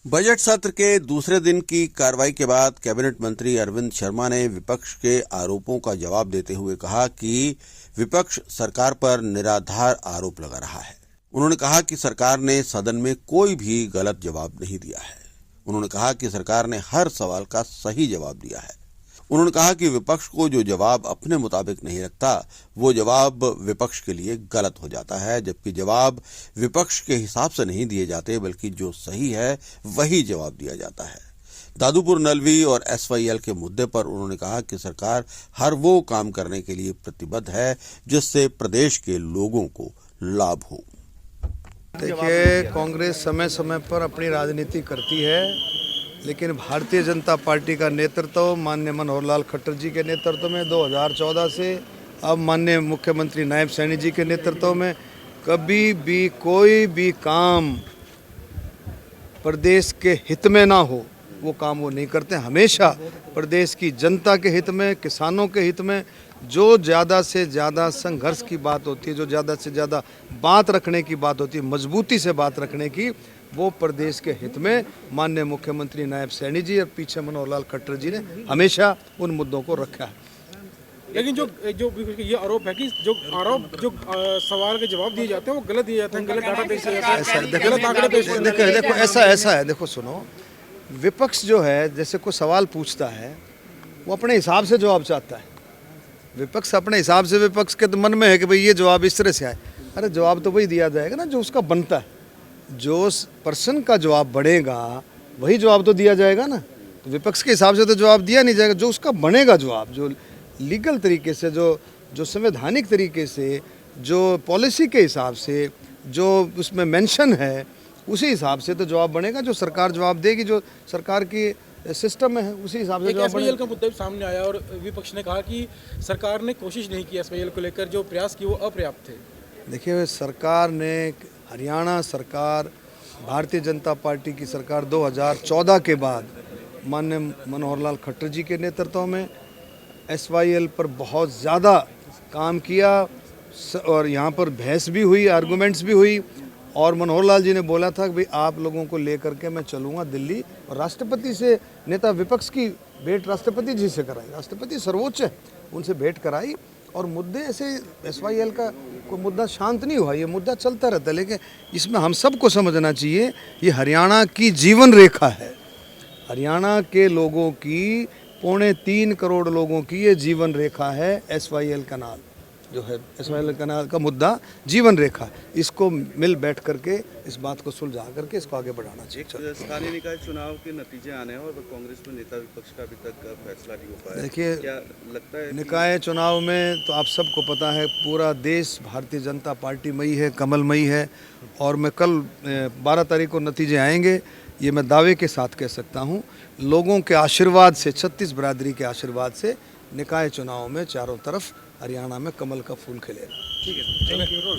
Budget सत्र के दूसरे दिन की कार्रवाई के बाद कैबिनेट मंत्री अरविंद शर्मा ने विपक्ष के आरोपों का जवाब देते हुए कहा कि विपक्ष सरकार पर निराधार आरोप लगा रहा है। उन्होंने कहा कि सरकार ने सदन में कोई भी गलत जवाब नहीं दिया है। उन्होंने कहा कि सरकार ने हर सवाल का सही जवाब दिया है। उन्होंने कहा कि विपक्ष को जो जवाब अपने मुताबिक नहीं रखता, वो जवाब विपक्ष के लिए गलत हो जाता है, जबकि जवाब विपक्ष के हिसाब से नहीं दिए जाते, बल्कि जो सही है वही जवाब दिया जाता है। दादूपुर नलवी और एसवाईएल के मुद्दे पर उन्होंने कहा कि सरकार हर वो काम करने के लिए प्रतिबद्ध है जिससे प्रदेश के लोगों को लाभ हो। देखिए, कांग्रेस समय समय पर अपनी राजनीति करती है, लेकिन भारतीय जनता पार्टी का नेतृत्व माननीय मनोहर लाल खट्टर जी के नेतृत्व में 2014 से अब माननीय मुख्यमंत्री नायब सैनी जी के नेतृत्व में कभी भी कोई भी काम प्रदेश के हित में ना हो वो काम वो नहीं करते। हमेशा प्रदेश की जनता के हित में, किसानों के हित में जो ज़्यादा से ज़्यादा संघर्ष की बात होती है, जो ज़्यादा से ज़्यादा बात रखने की बात होती है, मजबूती से बात रखने की, वो प्रदेश के हित में माननीय मुख्यमंत्री नायब सैनी जी और पीछे मनोहर लाल खट्टर जी ने हमेशा उन मुद्दों को रखा है। लेकिन जो ये आरोप है कि जो सवाल के जवाब दिए जाते हैं वो गलत दिए जाते हैं, गलत डाटा पेश किया जाता है, गलत आंकड़े पेश किए जाते हैं। देखो ऐसा है, देखो सुनो, विपक्ष जो है जैसे कोई सवाल पूछता है वो अपने हिसाब से जवाब चाहता है। विपक्ष अपने हिसाब से, विपक्ष के तो मन में है कि भाई ये जवाब इस तरह से आए। अरे जवाब तो वही दिया जाएगा ना जो उसका बनता है। जो पर्सन का जवाब बढ़ेगा वही जवाब तो दिया जाएगा ना। तो विपक्ष के हिसाब से तो जवाब दिया नहीं जाएगा, जो उसका बनेगा जवाब, जो लीगल तरीके से, जो संवैधानिक तरीके से, जो पॉलिसी के हिसाब से, जो उसमें मेंशन है, उसी हिसाब से तो जवाब बनेगा। जो सरकार जवाब देगी, जो सरकार की सिस्टम है, उसी हिसाब से जवाब बनेगा। एसवाईएल का मुद्दा भी सामने आया और विपक्ष ने कहा कि सरकार ने कोशिश नहीं की एसवाईएल को लेकर, जो प्रयास किए वो अपर्याप्त थे। देखिए, सरकार ने, हरियाणा सरकार, भारतीय जनता पार्टी की सरकार 2014 के बाद माननीय मनोहर लाल खट्टर जी के नेतृत्व में एसवाईएल पर बहुत ज़्यादा काम किया और यहाँ पर बहस भी हुई, आर्गूमेंट्स भी हुई, और मनोहर लाल जी ने बोला था कि भाई आप लोगों को लेकर के मैं चलूँगा दिल्ली, और राष्ट्रपति से, नेता विपक्ष की भेंट राष्ट्रपति जी से कराई। राष्ट्रपति सर्वोच्च है, उनसे भेंट कराई और मुद्दे ऐसे, एसवाईएल का कोई मुद्दा शांत नहीं हुआ, ये मुद्दा चलता रहता है। लेकिन इसमें हम सबको समझना चाहिए, ये हरियाणा की जीवन रेखा है। हरियाणा के लोगों की, 3.25 करोड़ लोगों की ये जीवन रेखा है। एसवाईएल कनाल जो है, एसवाईएल कनाल का मुद्दा जीवन रेखा, इसको मिल बैठ करके इस बात को सुलझा करके इसको आगे बढ़ाना चाहिए। स्थानीय निकाय चुनाव के नतीजे आने हैं और कांग्रेस में नेता विपक्ष का अभी तक फैसला नहीं हो पाया। देखिए, क्या लगता है निकाय चुनाव में तो आप सबको पता है पूरा देश भारतीय जनता पार्टी मई है, कमलमयी है, और मैं कल 12 तारीख को नतीजे आएंगे, ये मैं दावे के साथ कह सकता हूँ। लोगों के आशीर्वाद से, 36 बिरादरी के आशीर्वाद से निकाय चुनाव में चारों तरफ हरियाणा में कमल का फूल खिलेगा। ठीक है, थैंक यू।